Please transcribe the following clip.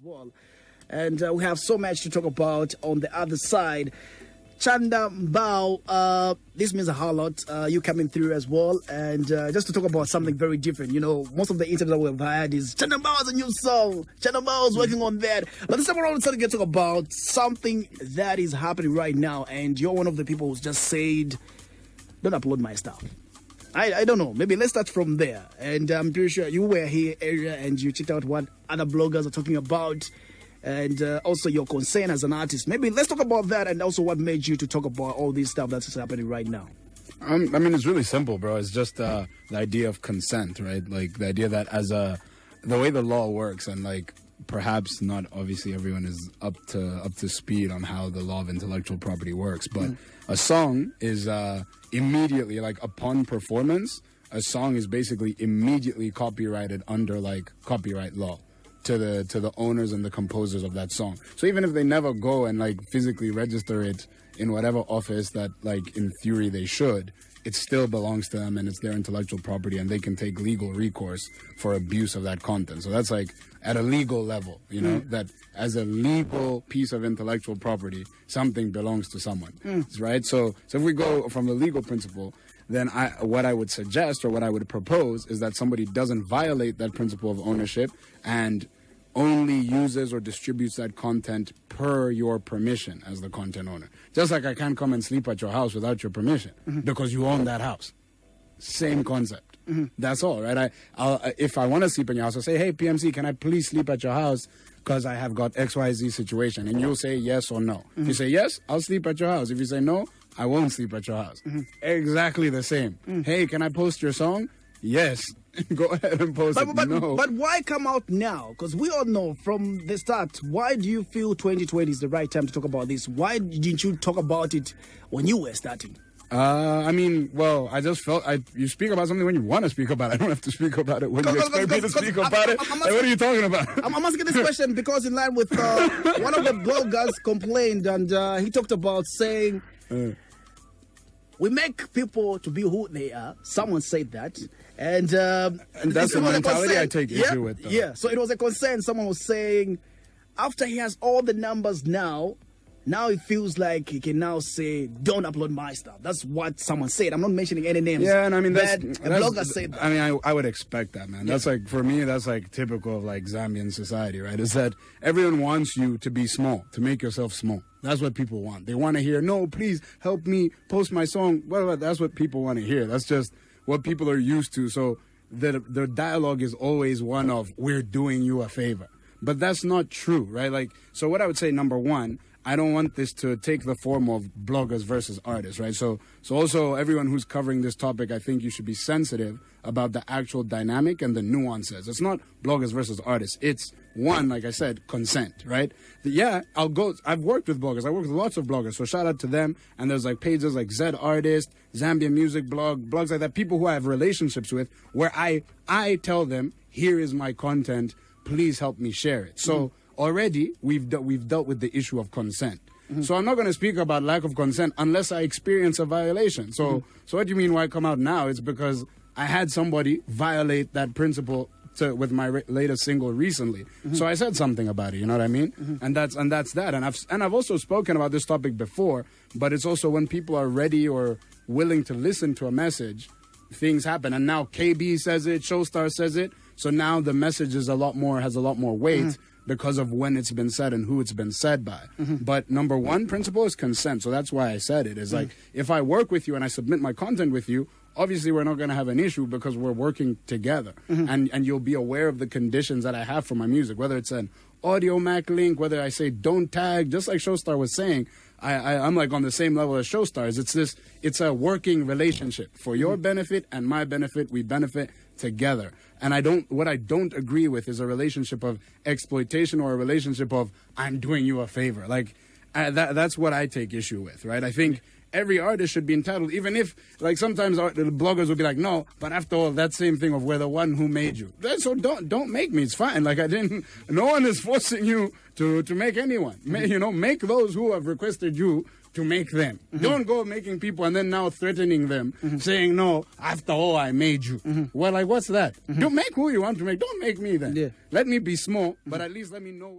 well. And we have so much to talk about on the other side. Chanda Mbao, this means a whole lot. You coming through as well. And just to talk about something very different. You know, most of the interviews that we've had is Chanda Mbao has a new song. Chanda Mbao is working on that. But this time around, we're going to talk about something that is happening right now. And you're one of the people who's just said, don't upload my stuff. I don't know. Maybe let's start from there. And I'm pretty sure you were here area and you checked out what other bloggers are talking about. And also your concern as an artist. Maybe let's talk about that and also what made you to talk about all this stuff that's happening right now. I mean, it's really simple, bro. It's just the idea of consent, right? Like the idea that the way the law works, and like perhaps not obviously everyone is up to speed on how the law of intellectual property works, but a song is immediately, like upon performance, a song is basically immediately copyrighted under like copyright law to the owners and the composers of that song. So even if they never go and like physically register it in whatever office that like in theory they should, it still belongs to them and it's their intellectual property, and they can take legal recourse for abuse of that content. So that's like at a legal level, you know, that as a legal piece of intellectual property, something belongs to someone, right? So if we go from the legal principle, then what I would suggest or what I would propose is that somebody doesn't violate that principle of ownership and only uses or distributes that content per your permission as the content owner. Just like I can't come and sleep at your house without your permission because you own that house. Same concept. That's all, right? If I want to sleep in your house, I'll say, hey, PMC, can I please sleep at your house because I have got XYZ situation? And you'll say yes or no. If you say yes, I'll sleep at your house. If you say no, I won't sleep at your house. Exactly the same. Hey, can I post your song? Yes. Go ahead and post it. No. But why come out now? Because we all know from the start, why do you feel 2020 is the right time to talk about this? Why didn't you talk about it when you were starting? I mean, well, I just felt you speak about something when you want to speak about it. I don't have to speak about it when you expect me to speak about it. Like, what are you talking about? I'm asking this question because in line with one of the bloggers complained, and he talked about saying, we make people to be who they are. Someone said that. And that's the mentality I take issue with, though. Yeah, so it was a concern. Someone was saying, after he has all the numbers now it feels like he can now say, don't upload my stuff. That's what someone said. I'm not mentioning any names. Yeah, and I mean, that's a blogger said that. I mean, I would expect that, man. That's like, for me, that's like typical of like Zambian society, right? Is that everyone wants you to be small, to make yourself small. That's what people want. They want to hear, no, please help me post my song. Well, that's what people want to hear. That's just what people are used to. So the dialogue is always one of, we're doing you a favor. But that's not true, right? Like, so what I would say, number one, I don't want this to take the form of bloggers versus artists, right? So also everyone who's covering this topic, I think you should be sensitive about the actual dynamic and the nuances. It's not bloggers versus artists. It's one, like I said, consent, right? I've worked with bloggers. I work with lots of bloggers, so shout out to them. And there's like pages like Z Artist, Zambian Music Blog, blogs like that, people who I have relationships with, where I tell them, here is my content, please help me share it. So already we've dealt with the issue of consent. So I'm not going to speak about lack of consent unless I experience a violation. So what do you mean why come out now? It's because I had somebody violate that principle with my latest single recently. So I said something about it, you know what I mean? And that's that. And I've also spoken about this topic before, but it's also when people are ready or willing to listen to a message, things happen. And now KB says it, Showstar says it. So now the message is has a lot more weight because of when it's been said and who it's been said by. But number one principle is consent. So that's why I said it. Is like, if I work with you and I submit my content with you, obviously we're not going to have an issue because we're working together. And you'll be aware of the conditions that I have for my music, whether it's an audio Mac link, whether I say don't tag, just like Showstar was saying, I'm like on the same level as Showstars. It's a working relationship for your benefit and my benefit. We benefit together. And what I don't agree with is a relationship of exploitation or a relationship of I'm doing you a favor. Like that's what I take issue with, right? I think every artist should be entitled, even if, like, sometimes the bloggers will be like, no, but after all, that same thing of we're the one who made you. So don't make me. It's fine. Like, no one is forcing you to make anyone. Make those who have requested you to make them. Don't go making people and then now threatening them, saying, no, after all, I made you. Well, like, what's that? Don't make who you want to make. Don't make me then. Yeah. Let me be small, but at least let me know what